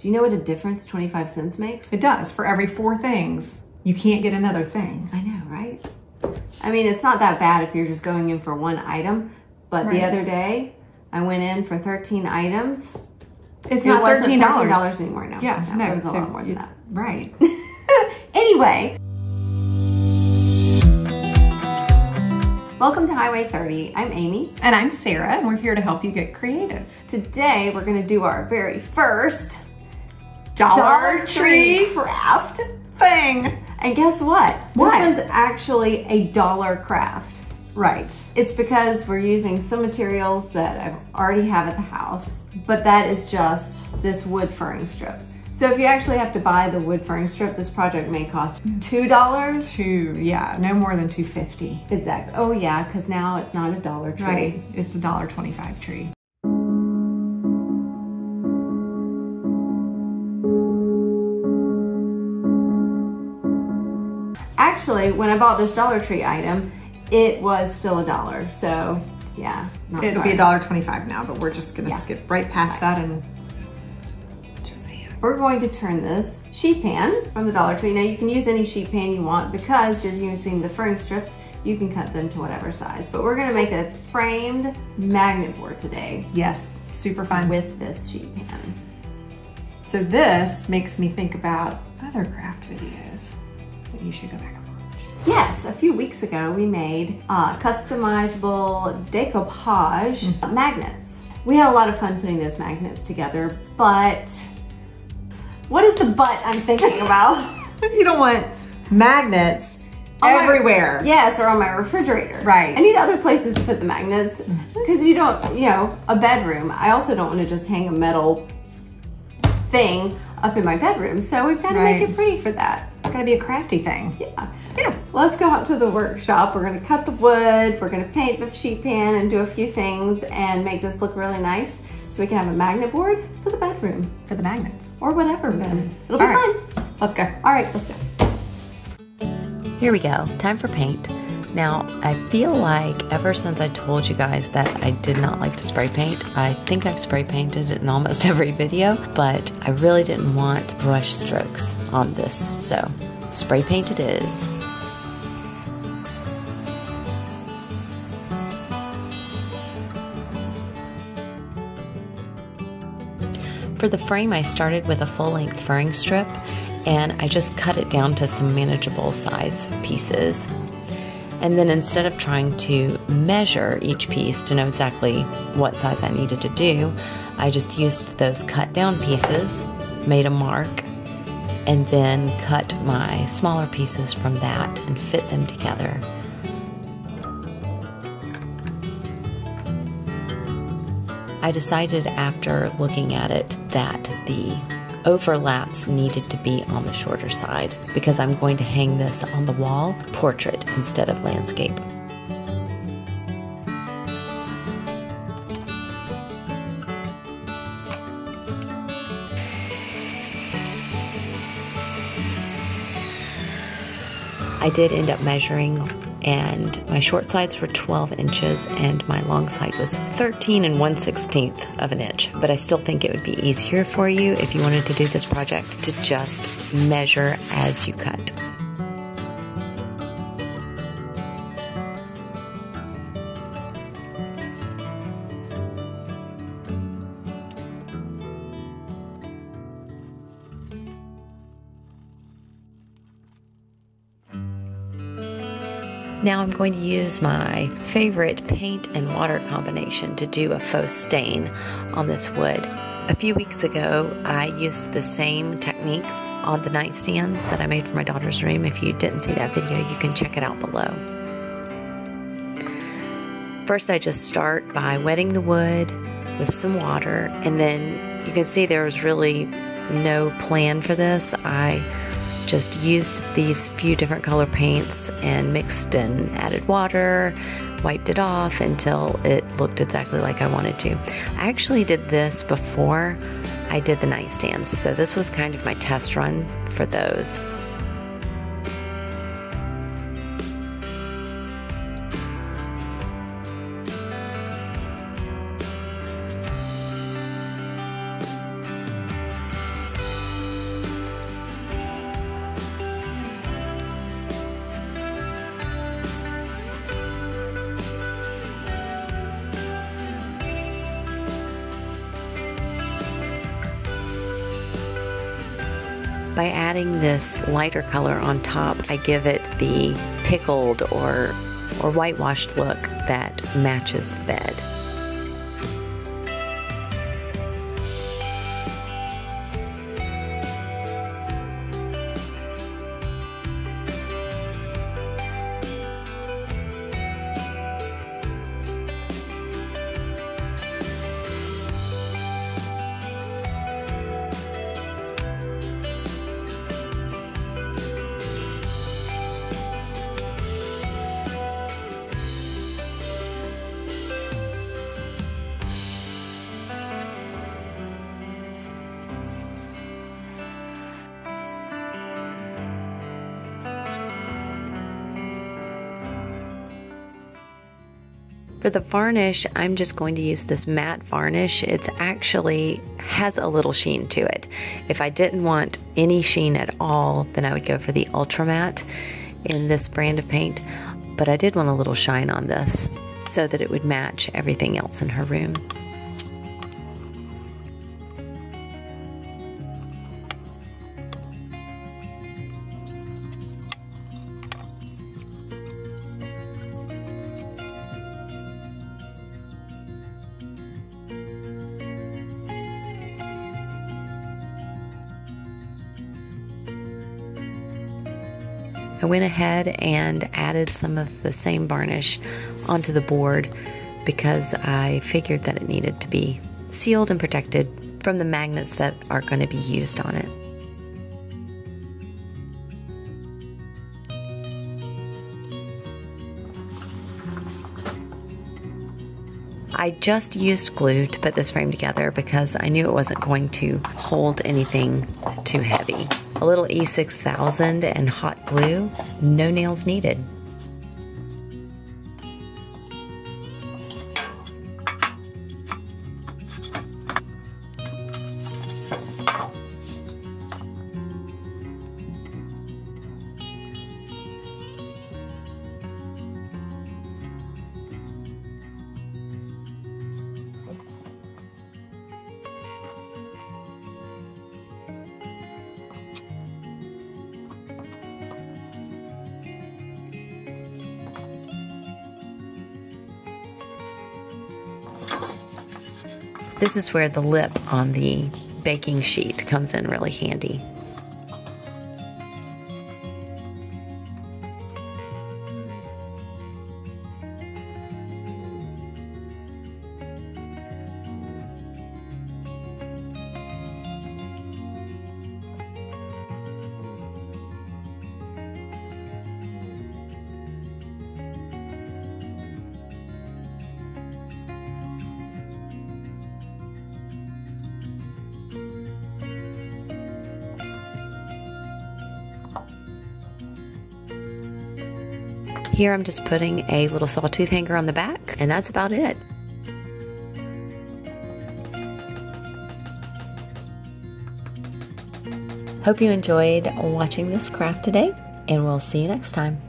Do you know what a difference 25 cents makes? It does. For every 4 things, you can't get another thing. I know, right? I mean, it's not that bad if you're just going in for one item, but the other day, I went in for 13 items. It's not $13. $13 anymore now. Yeah, no, it was a lot more than that. Right. Anyway. Welcome to Highway 30. I'm Amy. And I'm Sarah, and we're here to help you get creative. Today, we're going to do our very first Dollar Tree craft thing. And guess what? What? This one's actually a dollar craft. Right. It's because we're using some materials that I already have at the house, but that is just this wood furring strip. So if you actually have to buy the wood furring strip, this project may cost $2. Yeah, no more than $2.50. Exactly. Oh yeah, because now it's not a Dollar Tree. Right. It's a $1.25 tree. Actually, when I bought this Dollar Tree item, it was still $1. So yeah, It'll be $1.25 now, but we're just gonna skip right past that and we're going to turn this sheet pan from the Dollar Tree. Now you can use any sheet pan you want because you're using the furring strips. You can cut them to whatever size, but we're gonna make a framed magnet board today. Yes, super fun. With this sheet pan. So this makes me think about other craft videos that you should go back and watch. Yes, a few weeks ago we made customizable decoupage magnets. We had a lot of fun putting those magnets together, but what is the but I'm thinking about? You don't want magnets everywhere. Yes, or on my refrigerator. Right. I need other places to put the magnets because you don't, you know, a bedroom. I also don't want to just hang a metal thing up in my bedroom. So we've got to make it pretty for that. It's got to be a crafty thing. Yeah. Yeah. Let's go out to the workshop. We're going to cut the wood. We're going to paint the sheet pan and do a few things and make this look really nice so we can have a magnet board for the bedroom. For the magnets. Or whatever, man. It'll be fun. Let's go. All right, let's go. Here we go. Time for paint. Now, I feel like ever since I told you guys that I did not like to spray paint, I think I've spray painted in almost every video, but I really didn't want brush strokes on this, so spray paint it is. For the frame, I started with a full-length furring strip, and I just cut it down to some manageable size pieces. And then instead of trying to measure each piece to know exactly what size I needed to do, I just used those cut down pieces, made a mark, and then cut my smaller pieces from that and fit them together. I decided after looking at it that the overlaps needed to be on the shorter side because I'm going to hang this on the wall, portrait instead of landscape. I did end up measuring, and my short sides were 12 inches and my long side was 13 1/16 of an inch. But I still think it would be easier for you if you wanted to do this project to just measure as you cut. Now I'm going to use my favorite paint and water combination to do a faux stain on this wood. A few weeks ago, I used the same technique on the nightstands that I made for my daughter's room. If you didn't see that video, you can check it out below. First, I just start by wetting the wood with some water, and then you can see there was really no plan for this. I just used these few different color paints and mixed and added water, wiped it off until it looked exactly like I wanted to. I actually did this before I did the nightstands, so this was kind of my test run for those. By adding this lighter color on top, I give it the pickled or whitewashed look that matches the bed. For the varnish, I'm just going to use this matte varnish. It's actually has a little sheen to it. If I didn't want any sheen at all, then I would go for the Ultra Matte in this brand of paint. But I did want a little shine on this so that it would match everything else in her room. I went ahead and added some of the same varnish onto the board because I figured that it needed to be sealed and protected from the magnets that are going to be used on it. I just used glue to put this frame together because I knew it wasn't going to hold anything too heavy. A little E6000 and hot glue, no nails needed. This is where the lip on the baking sheet comes in really handy. Here I'm just putting a little sawtooth hanger on the back, and that's about it. Hope you enjoyed watching this craft today, and we'll see you next time.